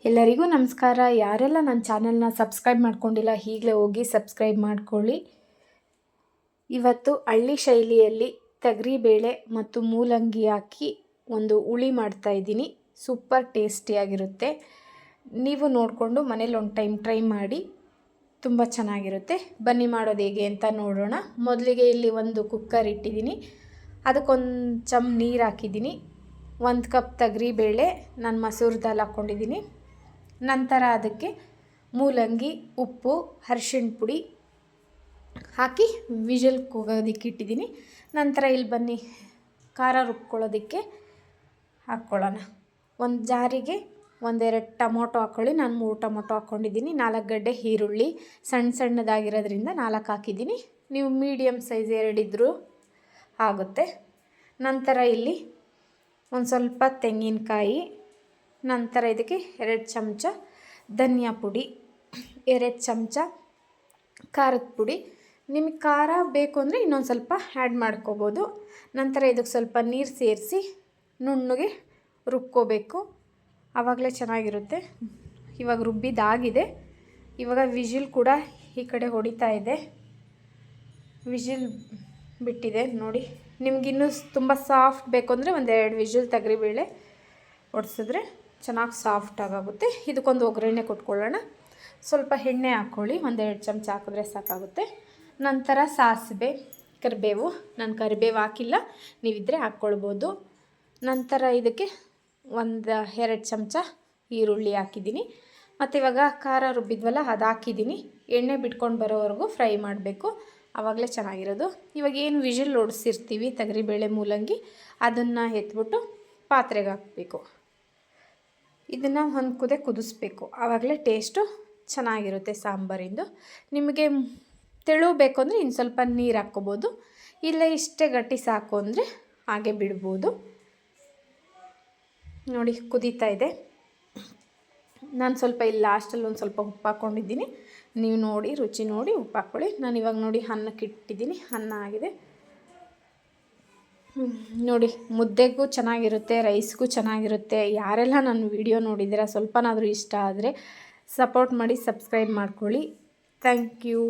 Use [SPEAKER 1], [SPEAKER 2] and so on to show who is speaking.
[SPEAKER 1] ಎಲ್ಲರಿಗೂ ನಮಸ್ಕಾರ. ಯಾರೆಲ್ಲ ನನ್ನ ಚಾನಲ್ನ ಸಬ್ಸ್ಕ್ರೈಬ್ ಮಾಡ್ಕೊಂಡಿಲ್ಲ ಈಗಲೇ ಹೋಗಿ ಸಬ್ಸ್ಕ್ರೈಬ್ ಮಾಡ್ಕೊಳ್ಳಿ. ಇವತ್ತು ಹಳ್ಳಿ ಶೈಲಿಯಲ್ಲಿ ತೊಗರಿಬೇಳೆ ಮತ್ತು ಮೂಲಂಗಿ ಹಾಕಿ ಒಂದು ಹುಳಿ ಮಾಡ್ತಾಯಿದ್ದೀನಿ. ಸೂಪರ್ ಟೇಸ್ಟಿಯಾಗಿರುತ್ತೆ. ನೀವು ನೋಡಿಕೊಂಡು ಮನೇಲಿ ಒಂದು ಟೈಮ್ ಟ್ರೈ ಮಾಡಿ, ತುಂಬ ಚೆನ್ನಾಗಿರುತ್ತೆ. ಬನ್ನಿ ಮಾಡೋದು ಹೇಗೆ ಅಂತ ನೋಡೋಣ. ಮೊದಲಿಗೆ ಇಲ್ಲಿ ಒಂದು ಕುಕ್ಕರ್ ಇಟ್ಟಿದ್ದೀನಿ, ಅದಕ್ಕೊಂದು ಚಮ್ ನೀರು ಹಾಕಿದ್ದೀನಿ. 1 ಕಪ್ ತೊಗರಿಬೇಳೆ ನಾನು ಮಸೂರ್ ದಾಲ್ ಹಾಕ್ಕೊಂಡಿದ್ದೀನಿ. ನಂತರ ಅದಕ್ಕೆ ಮೂಲಂಗಿ, ಉಪ್ಪು, ಅರಿಶಿಣ ಪುಡಿ ಹಾಕಿ ವಿಷಲ್ ಕೂಗೋದಕ್ಕೆ ಇಟ್ಟಿದ್ದೀನಿ. ನಂತರ ಇಲ್ಲಿ ಬನ್ನಿ ಖಾರ ರುಬ್ಕೊಳ್ಳೋದಕ್ಕೆ ಹಾಕ್ಕೊಳ್ಳೋಣ. ಒಂದು ಜಾರಿಗೆ 1-2 ಟೊಮೊಟೊ ಹಾಕ್ಕೊಳ್ಳಿ. ನಾನು 3 ಟೊಮೊಟೊ ಹಾಕ್ಕೊಂಡಿದ್ದೀನಿ. 4 ಗಡ್ಡೆ ಈರುಳ್ಳಿ ಸಣ್ಣದಾಗಿರೋದ್ರಿಂದ 4 ಹಾಕಿದ್ದೀನಿ. ನೀವು ಮೀಡಿಯಮ್ ಸೈಜ್ 2 ಇದ್ದರೂ ಆಗುತ್ತೆ. ನಂತರ ಇಲ್ಲಿ ಒಂದು ಸ್ವಲ್ಪ ತೆಂಗಿನಕಾಯಿ, ನಂತರ ಇದಕ್ಕೆ 2 ಚಮಚ ಧನಿಯಾ ಪುಡಿ, 2 ಚಮಚ ಖಾರದ ಪುಡಿ. ನಿಮಗೆ ಖಾರ ಬೇಕು ಅಂದರೆ ಇನ್ನೊಂದು ಸ್ವಲ್ಪ ಆ್ಯಡ್ ಮಾಡ್ಕೋಬೋದು. ನಂತರ ಇದಕ್ಕೆ ಸ್ವಲ್ಪ ನೀರು ಸೇರಿಸಿ ನುಣ್ಣಗೆ ರುಬ್ಕೋಬೇಕು, ಆವಾಗಲೇ ಚೆನ್ನಾಗಿರುತ್ತೆ. ಇವಾಗ ರುಬ್ಬಿದಾಗಿದೆ. ಇವಾಗ ವಿಜಿಲ್ ಕೂಡ ಈ ಕಡೆ ಹೊಡಿತಾ ಇದೆ, ವಿಜಿಲ್ ಬಿಟ್ಟಿದೆ ನೋಡಿ. ನಿಮಗಿನ್ನೂ ತುಂಬ ಸಾಫ್ಟ್ ಬೇಕು ಅಂದರೆ 1-2 ವಿಜಿಲ್ ತೊಗರಿಬೇಳೆ ಹೊಡ್ಸಿದ್ರೆ ಚೆನ್ನಾಗಿ ಸಾಫ್ಟಾಗುತ್ತೆ. ಇದಕ್ಕೊಂದು ಒಗ್ಗರಣೆ ಕೊಟ್ಕೊಳ್ಳೋಣ. ಸ್ವಲ್ಪ ಎಣ್ಣೆ ಹಾಕ್ಕೊಳ್ಳಿ, 1-2 ಚಮಚ ಹಾಕಿದ್ರೆ ಸಾಕಾಗುತ್ತೆ. ನಂತರ ಸಾಸಿವೆ, ಕರಿಬೇವು. ನಾನು ಕರಿಬೇವು ಹಾಕಿಲ್ಲ, ನೀವಿದ್ದರೆ ಹಾಕ್ಕೊಳ್ಬೋದು. ನಂತರ ಇದಕ್ಕೆ 1-2 ಚಮಚ ಈರುಳ್ಳಿ ಹಾಕಿದ್ದೀನಿ. ಮತ್ತು ಇವಾಗ ಖಾರ ರುಬ್ಬಿದ್ವಲ್ಲ ಅದು ಹಾಕಿದ್ದೀನಿ. ಎಣ್ಣೆ ಬಿಟ್ಕೊಂಡು ಬರೋವರೆಗೂ ಫ್ರೈ ಮಾಡಬೇಕು, ಆವಾಗಲೇ ಚೆನ್ನಾಗಿರೋದು. ಇವಾಗ ಏನು ವಿಜಿಲ್ ಹೊಡಿಸಿರ್ತೀವಿ ತೊಗರಿಬೇಳೆ ಮೂಲಂಗಿ, ಅದನ್ನು ಎತ್ಬಿಟ್ಟು ಪಾತ್ರೆಗೆ ಹಾಕಬೇಕು. ಇದನ್ನು ಒಂದು ಕುದಿಸ್ಬೇಕು, ಆವಾಗಲೇ ಟೇಸ್ಟು ಚೆನ್ನಾಗಿರುತ್ತೆ ಸಾಂಬಾರಿಂದು. ನಿಮಗೆ ತೆಳು ಬೇಕು ಅಂದರೆ ಇನ್ನು ಸ್ವಲ್ಪ ನೀರು ಹಾಕ್ಕೋಬೋದು, ಇಲ್ಲ ಇಷ್ಟೇ ಗಟ್ಟಿ ಸಾಕು ಅಂದರೆ ಹಾಗೆ ಬಿಡ್ಬೋದು. ನೋಡಿ ಕುದೀತಾ ಇದೆ. ನಾನು ಸ್ವಲ್ಪ ಇಲ್ಲಿ ಲಾಸ್ಟಲ್ಲಿ ಒಂದು ಸ್ವಲ್ಪ ಉಪ್ಪು ಹಾಕ್ಕೊಂಡಿದ್ದೀನಿ. ನೀವು ನೋಡಿ ರುಚಿ ನೋಡಿ ಉಪ್ಪು ಹಾಕ್ಕೊಳ್ಳಿ. ನಾನು ಇವಾಗ ನೋಡಿ ಅನ್ನಕ್ಕೆ ಇಟ್ಟಿದ್ದೀನಿ, ಅನ್ನ ಆಗಿದೆ ನೋಡಿ. ಮುದ್ದೆಗೂ ಚೆನ್ನಾಗಿರುತ್ತೆ, ರೈಸ್ಗೂ ಚೆನ್ನಾಗಿರುತ್ತೆ. ಯಾರೆಲ್ಲ ನನ್ನ ವಿಡಿಯೋ ನೋಡಿದ್ದೀರಾ ಸ್ವಲ್ಪನಾದರೂ ಇಷ್ಟ ಆದರೆ ಸಪೋರ್ಟ್ ಮಾಡಿ, ಸಬ್ಸ್ಕ್ರೈಬ್ ಮಾಡ್ಕೊಳ್ಳಿ. Thank you.